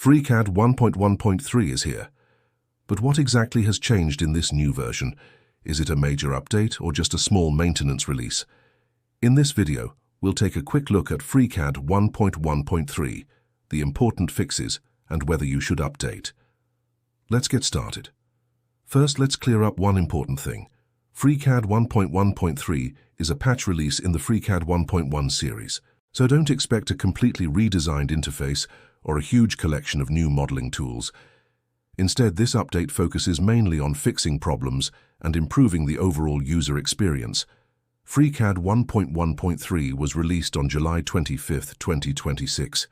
FreeCAD 1.1.3 is here. But what exactly has changed in this new version? Is it a major update or just a small maintenance release? In this video, we'll take a quick look at FreeCAD 1.1.3, the important fixes, and whether you should update. Let's get started. First, let's clear up one important thing. FreeCAD 1.1.3 is a patch release in the FreeCAD 1.1 series, so don't expect a completely redesigned interface or a huge collection of new modeling tools. Instead, this update focuses mainly on fixing problems and improving the overall user experience. FreeCAD 1.1.3 was released on July 25, 2026.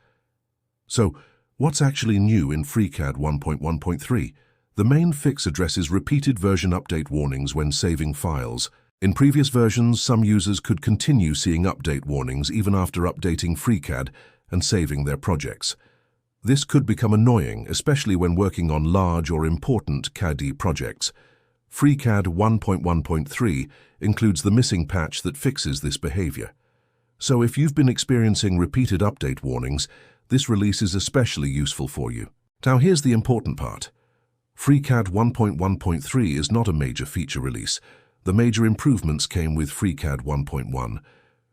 So, what's actually new in FreeCAD 1.1.3? The main fix addresses repeated version update warnings when saving files. In previous versions, some users could continue seeing update warnings even after updating FreeCAD and saving their projects. This could become annoying, especially when working on large or important CAD projects. FreeCAD 1.1.3 includes the missing patch that fixes this behavior. So if you've been experiencing repeated update warnings, this release is especially useful for you. Now here's the important part. FreeCAD 1.1.3 is not a major feature release. The major improvements came with FreeCAD 1.1.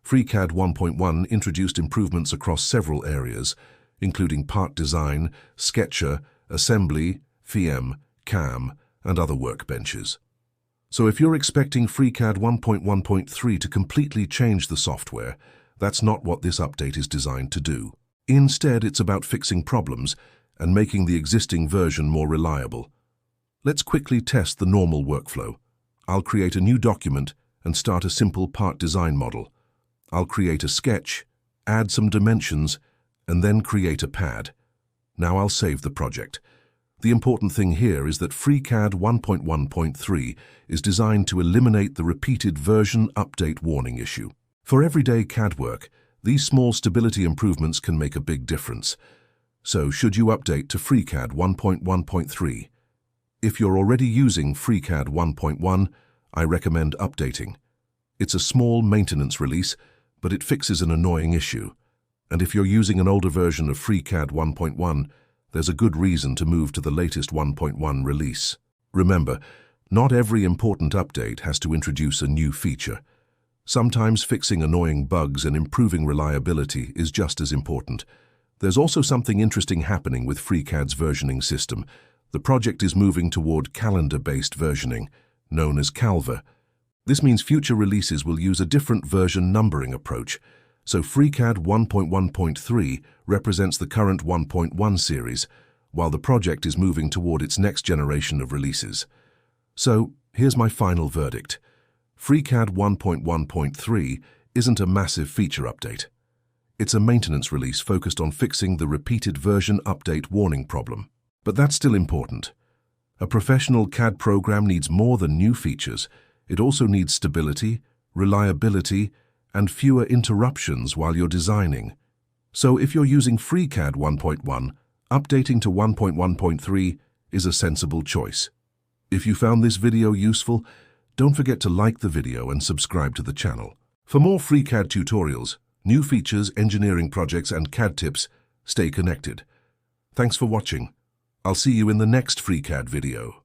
FreeCAD 1.1 introduced improvements across several areas, including part design, sketcher, assembly, FEM, CAM, and other workbenches. So if you're expecting FreeCAD 1.1.3 to completely change the software, that's not what this update is designed to do. Instead, it's about fixing problems and making the existing version more reliable. Let's quickly test the normal workflow. I'll create a new document and start a simple part design model. I'll create a sketch, add some dimensions, and then create a pad. Now I'll save the project. The important thing here is that FreeCAD 1.1.3 is designed to eliminate the repeated version update warning issue. For everyday CAD work, these small stability improvements can make a big difference. So should you update to FreeCAD 1.1.3? If you're already using FreeCAD 1.1, I recommend updating. It's a small maintenance release, but it fixes an annoying issue. And if you're using an older version of FreeCAD 1.1, there's a good reason to move to the latest 1.1 release. Remember, not every important update has to introduce a new feature. Sometimes fixing annoying bugs and improving reliability is just as important. There's also something interesting happening with FreeCAD's versioning system. The project is moving toward calendar-based versioning, known as Calver. This means future releases will use a different version numbering approach. So FreeCAD 1.1.3 represents the current 1.1 series, while the project is moving toward its next generation of releases. So here's my final verdict. FreeCAD 1.1.3 isn't a massive feature update. It's a maintenance release focused on fixing the repeated version update warning problem. But that's still important. A professional CAD program needs more than new features. It also needs stability, reliability, and fewer interruptions while you're designing. So if you're using FreeCAD 1.1, updating to 1.1.3 is a sensible choice. If you found this video useful, don't forget to like the video and subscribe to the channel. For more FreeCAD tutorials, new features, engineering projects, and CAD tips, stay connected. Thanks for watching. I'll see you in the next FreeCAD video.